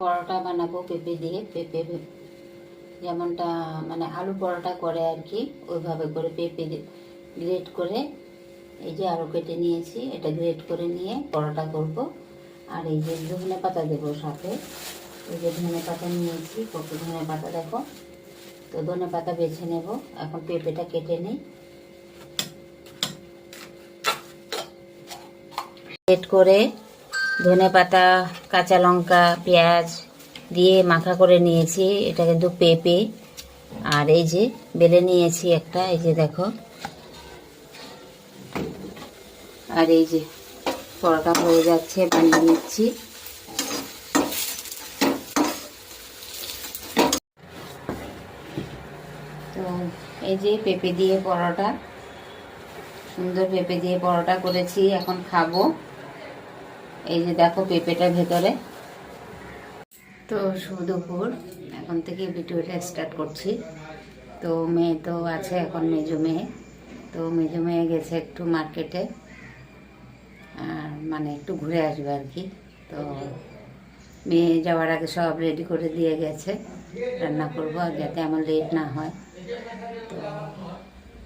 পরোটা বানাবো পেঁপে দিয়ে। পেঁপে যেমনটা মানে আলু পরোটা করে আর কি, ওইভাবে করে পেঁপে গ্রেট করে এই যে আরও কেটে নিয়েছি, এটা গ্রেট করে নিয়ে পরোটা করব। আর এই যে ধনে পাতা দেবো সাথে। এই যে ধনে পাতা নিয়েছি, কত ধনে পাতা দেখো। তো ধনে পাতা বেছে নেব। এখন পেঁপেটা কেটে নিই। গ্রেট করে ধনে পাতা, কাঁচা লঙ্কা, পেঁয়াজ দিয়ে মাখা করে নিয়েছি। এটা কিন্তু পেঁপে। আর এই যে বেলে নিয়েছি একটা, এই যে দেখো। আর এই যে পরোটা হয়ে যাচ্ছে, বানিয়ে নিচ্ছি। তো এই যে পেঁপে দিয়ে পরোটা, সুন্দর পেঁপে দিয়ে পরোটা করেছি, এখন খাবো। এই যে দেখো পেঁপেটা ভেতরে। তো দুপুর, এখন থেকে ভিডিওটা স্টার্ট করছি। তো মেয়ে তো আছে এখন, মেজো মেয়ে। তো মেজো মেয়ে গেছে একটু মার্কেটে, আর মানে একটু ঘুরে আসবে আর কি। তো মেয়ে যাওয়ার আগে সব রেডি করে দিয়ে গেছে, রান্না করবো আর যাতে আমার লেট না হয়। তো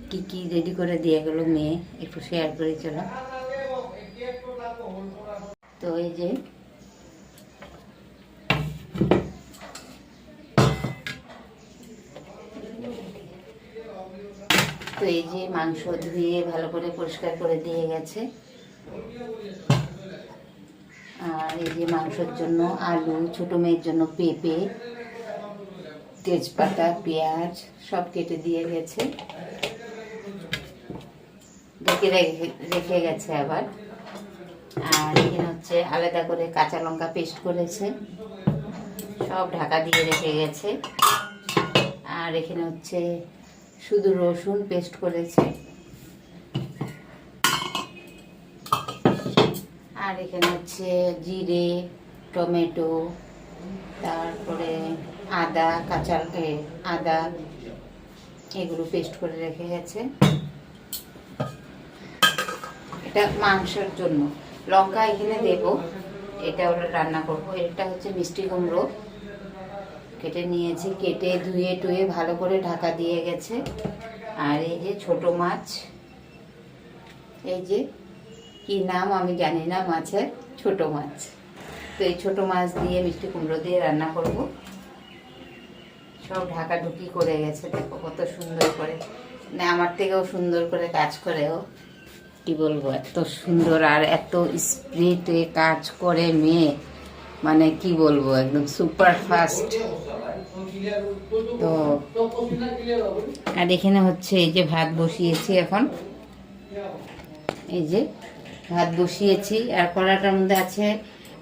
কী কী রেডি করে দিয়ে গেলো মেয়ে, একটু শেয়ার করে চলো। তো এই যে তো এই যে মাংস ধুয়ে ভালো করে পরিষ্কার করে দিয়ে গেছে। আর এই যে মাংসের জন্য আলু, ছোটো মেয়ের জন্য পেঁপে, তেজপাতা, পেঁয়াজ সব কেটে দিয়ে গেছে, ঢেকে রেখে গেছে আবার। আর এখানে হচ্ছে আলাদা করে কাঁচা লঙ্কা পেস্ট করেছে, সব ঢাকা দিয়ে রেখে গেছে। আর এখানে হচ্ছে শুধু রসুন পেস্ট করেছে। আর এখানে হচ্ছে জিরে, টমেটো, তারপরে আদা, আদা, এগুলো পেস্ট করে রেখে গেছে। এটা মাংসের জন্য। লঙ্কা এখানে দেব, এটা হলো রান্না করব। এটা হচ্ছে মিষ্টি কুমড়ো কেটে নিয়েছি, কেটে ধুয়ে টুয়ে ভালো করে ঢাকা দিয়ে গেছে। আর এই যে ছোট মাছ, এই যে কি নাম আমি জানি না মাছের, ছোট মাছ। তো এই ছোট মাছ দিয়ে মিষ্টি কুমড়ো দিয়ে রান্না করব। সব ঢাকা ঢুকি করে গেছে, দেখো কত সুন্দর করে, না আমার থেকেও সুন্দর করে কাজ করে ও। কি বলবো, এত সুন্দর আর এত স্পিডে কাজ করে মেয়ে, মানে কি বলবো, একদম সুপার ফাস্ট। তো আর এখানে হচ্ছে এই যে ভাত বসিয়েছি এখন, এই যে ভাত বসিয়েছি। আর কড়াটার মধ্যে আছে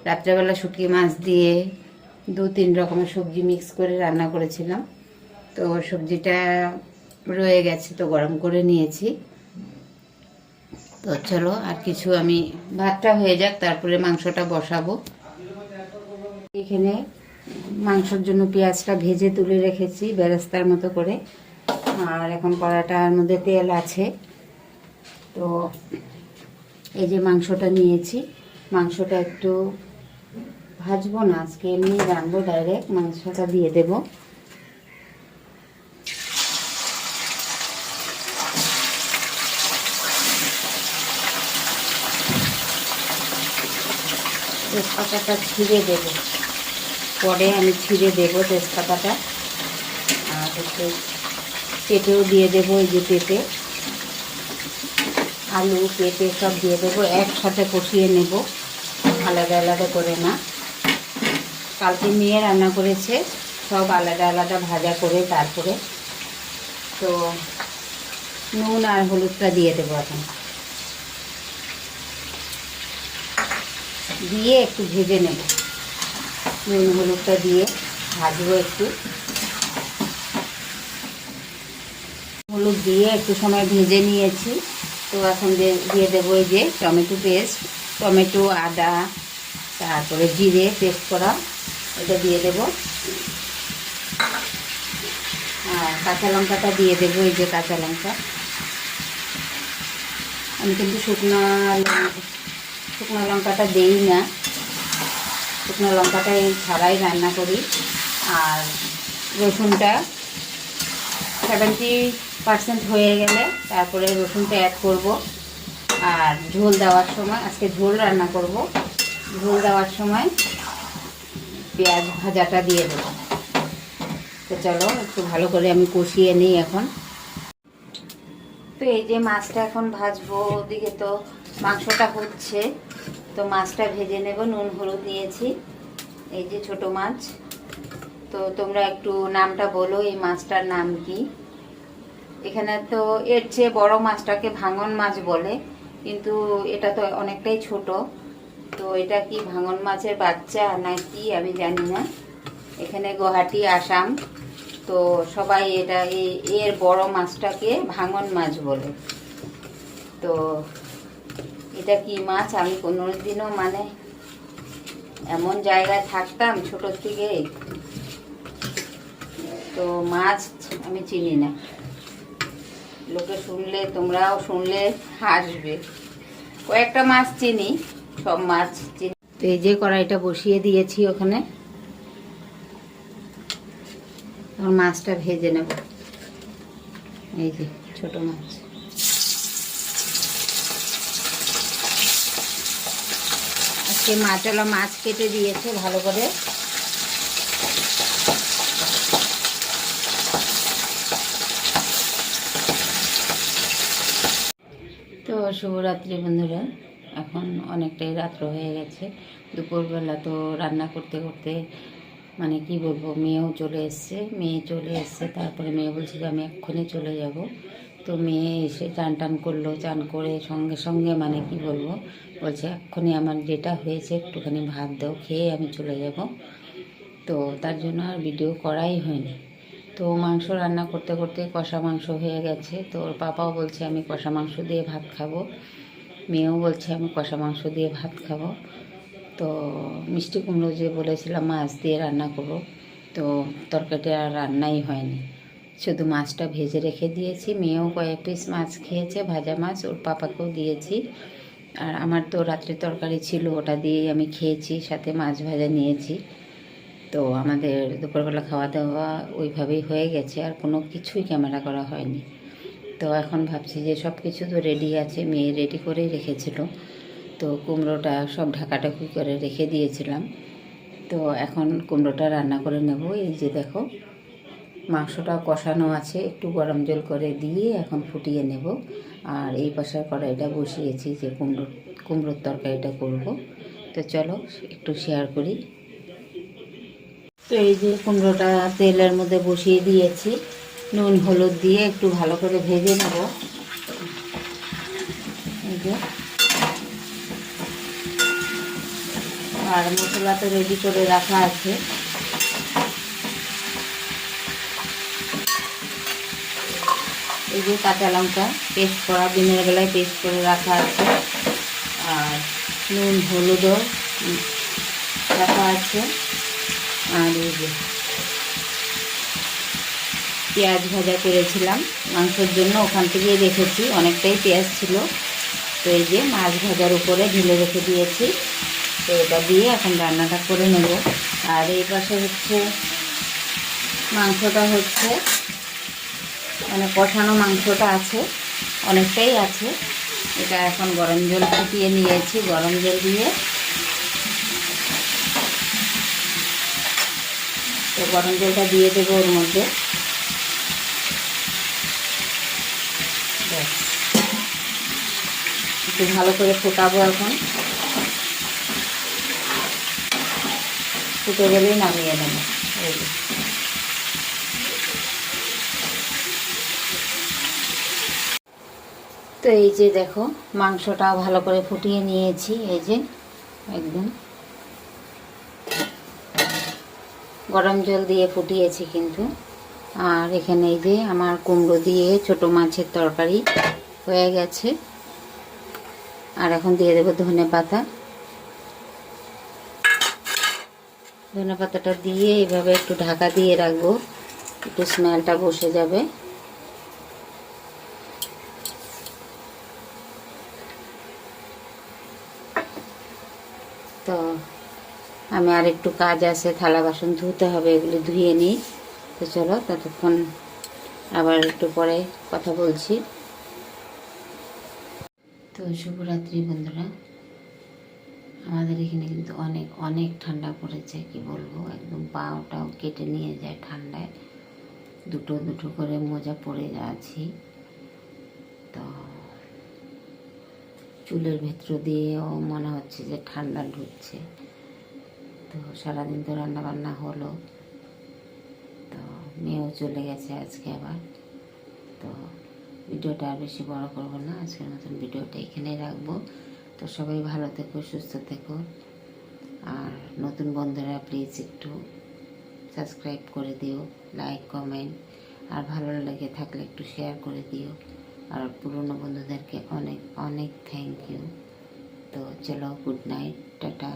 রাত্রেবেলা শুটকি মাছ দিয়ে 2-3 রকমের সবজি মিক্স করে রান্না করেছিলাম। তো সবজিটা রয়ে গেছে, তো গরম করে নিয়েছি। তো চলো আর কিছু, আমি ভাতটা হয়ে যাক তারপরে মাংসটা বসাবো। এখানে মাংসের জন্য পেঁয়াজটা ভেজে তুলে রেখেছি বেরেস্তার মতো করে। আর এখন কড়াটার মধ্যে তেল আছে। তো এই যে মাংসটা নিয়েছি, মাংসটা একটু ভাজবো না আজকে, এমনি রাখবো, ডাইরেক্ট মাংসটা দিয়ে দেব। তেজপাতাটা ছিঁড়ে দেব, পরে আমি ছিঁড়ে দেব তেজপাতাটা। আর একটু পেঁপেও দিয়ে দেবো, এই যে পেঁপে, আলু, পেঁপে সব দিয়ে দেবো, একসাথে কষিয়ে নেব, আলাদা আলাদা করে না। কালকে নিয়ে রান্না করেছে, সব আলাদা আলাদা ভাজা করে তারপরে। তো নুন আর হলুদটা দিয়ে দেবো এখন, দিয়ে একটু ভেজে নেব। নুন হলুদটা দিয়ে ভাজবো একটু, হলুদ দিয়ে একটু সময় ভেজে নিয়েছি। তো এখন দিয়ে দেবো এই যে টমেটো পেস্ট, টমেটো, আদা, তারপরে জিরে পেস্ট করা, এটা দিয়ে দেবো। আর কাঁচা লঙ্কাটা দিয়ে দেবো, এই যে কাঁচা লঙ্কা। আমি কিন্তু শুকনো লঙ্কাটা দেই না, শুকনো লঙ্কাটা এই ছাড়াই রান্না করি। আর রসুনটা 70% হয়ে গেলে তারপরে রসুনটা অ্যাড করব। আর ঝোল দেওয়ার সময়, আজকে ঝোল রান্না করব, ঝোল দেওয়ার সময় পেঁয়াজ ভাজাটা দিয়ে দেবো। তো চলো একটু ভালো করে আমি কষিয়ে নিই এখন। তো এই যে মাছটা এখন ভাজবো, ওদিকে তো মাংসটা হচ্ছে, তো মাছটা ভেজে নেব। নুন হলুদ দিয়েছি, এই যে ছোট মাছ। তো তোমরা একটু নামটা বলো, এই মাছটার নাম কি? এখানে তো এর চেয়ে বড় মাছটাকে ভাঙন মাছ বলে, কিন্তু এটা তো অনেকটাই ছোট। তো এটা কি ভাঙন মাছের বাচ্চা না কি আমি জানি না। এখানে গুয়াহাটি, আসাম, তো সবাই এটা এর বড় মাছটাকে ভাঙন মাছ বলে। তো এটা কি মাছ আমি কোনোদিনও মানে এমন জায়গায় থাকতাম ছোটোর থেকে, তো মাছ আমি চিনি না। লোকে শুনলে, তোমরাও শুনলে হাসবে। কয়েকটা মাছ চিনি, সব মাছ চিনি। তো এই যে কড়াইটা বসিয়ে দিয়েছি ওখানে, মাছটা ভেজে নেব। এই যে ছোট মাছ, আজকে মাছওয়ালা মাছ কেটে দিয়েছে ভালো করে। তো শুভরাত্রি বন্ধুরা, এখন অনেকটাই রাত্র হয়ে গেছে। দুপুরবেলা তো রান্না করতে করতে মানে কি বলবো, মেয়েও চলে এসছে। তারপরে মেয়ে বলছে যে আমি এক্ষুনি চলে যাব। তো মেয়ে এসে চান টান করলো, চান করে সঙ্গে সঙ্গে মানে কি বলবো, বলছে এক্ষুনি আমার যেটা হয়েছে একটুখানি ভাত দাও, খেয়ে আমি চলে যাব। তো তার জন্য আর ভিডিও করাই হয়নি। তো মাংস রান্না করতে করতে কষা মাংস হয়ে গেছে। তো ওর পাপাও বলছে আমি কষা মাংস দিয়ে ভাত খাবো, মেয়েও বলছে আমি কষা মাংস দিয়ে ভাত খাবো। তো মিষ্টি কুমড়ো যে বলেছিলাম মাছ দিয়ে রান্না করবো, তো তরকারিটা আর রান্নাই হয়নি, শুধু মাছটা ভেজে রেখে দিয়েছি। মেয়েও কয়েক পিস মাছ খেয়েছে, ভাজা মাছ, ওর পাপাকেও দিয়েছি। আর আমার তো রাত্রে তরকারি ছিল, ওটা দিয়েই আমি খেয়েছি, সাথে মাছ ভাজা নিয়েছি। তো আমাদের দুপুরবেলা খাওয়া দাওয়া ওইভাবেই হয়ে গেছে, আর কোনো কিছুই ক্যামেরা করা হয়নি। তো এখন ভাবছি যে সব কিছু তো রেডি আছে, মেয়ে রেডি করেই রেখেছিল। তো কুমড়োটা সব ঢাকাঢাকি করে রেখে দিয়েছিলাম। তো এখন কুমড়োটা রান্না করে নেব। এই যে দেখো মাংসটা কষানো আছে, একটু গরম জল করে দিয়ে এখন ফুটিয়ে নেব। আর এই পাশের কড়াইটা বসিয়েছি যে কুমড়োর তরকারিটা করব। তো চলো একটু শেয়ার করি। তো এই যে কুমড়োটা তেলের মধ্যে বসিয়ে দিয়েছি, নুন হলুদ দিয়ে একটু ভালো করে ভেজে নেব। এই যে, আর মশলা তো রেডি করে রাখা আছে। এই যে কাঁচা লঙ্কা পেস্ট করা, দিনের বেলায় পেস্ট করে রাখা আছে। আর নুন হলুদও রাখা আছে। আর এই যে পেঁয়াজ ভাজা করেছিলাম মাংসের জন্য, ওখান থেকেই রেখেছি, অনেকটাই পেঁয়াজ ছিল। তো এই যে মাছ ভাজার উপরে ঢেলে রেখে দিয়েছি। তো এটা দিয়ে এখন রান্নাটা করে নেব। আর এই পাশে হচ্ছে মাংসটা হচ্ছে মানে কষানো মাংসটা আছে, অনেকটাই আছে। এটা এখন গরম জল ফুটিয়ে নিয়েছি, গরম জল দিয়ে, তো গরম জলটা দিয়ে দেবো ওর মধ্যে। একটু ভালো করে ফোটাবো এখন, ফুটে গেলেই নামিয়ে নেব। তো এই যে দেখো মাংসটাও ভালো করে ফুটিয়ে নিয়েছি, এই যে একদম গরম জল দিয়ে ফুটিয়েছি কিন্তু। আর এখানে এই যে আমার কুমড়ো দিয়ে ছোট মাছের তরকারি হয়ে গেছে। আর এখন দিয়ে দেবো ধনে পাতা। ধনে পাতাটা দিয়ে এইভাবে একটু ঢাকা দিয়ে রাখবো, একটু স্মেলটা বসে যাবে। তো আমি আর একটু কাজ আছে, থালা বাসন ধুতে হবে, এগুলো ধুয়ে নিই। তো চলো ততক্ষণ আবার একটু পরে কথা বলছি। তো শুভরাত্রি বন্ধুরা। আমাদের এখানে কিন্তু অনেক অনেক ঠান্ডা পড়েছে, কি বলবো, একদম পাটাও কেটে নিয়ে যায় ঠান্ডায়। দুটো দুটো করে মোজা পরে আছি। তো চুলের ভেতর দিয়েও মনে হচ্ছে যে ঠান্ডা ঢুকছে। তো সারাদিন তো রান্না বান্না হলো, তো মেয়েও চলে গেছে আজকে আবার। তো ভিডিওটা আর বেশি বড় করব না, আজকের মতন ভিডিওটা এখানেই রাখবো। তো সবাই ভালো থেকো, সুস্থ থেকো। আর নতুন বন্ধুরা প্লিজ একটু সাবস্ক্রাইব করে দিও, লাইক কমেন্ট, আর ভালো লেগে থাকলে একটু শেয়ার করে দিও। আর পুরনো বন্ধুদেরকে অনেক অনেক থ্যাংক ইউ। তো চলো, গুড নাইট, টাটা।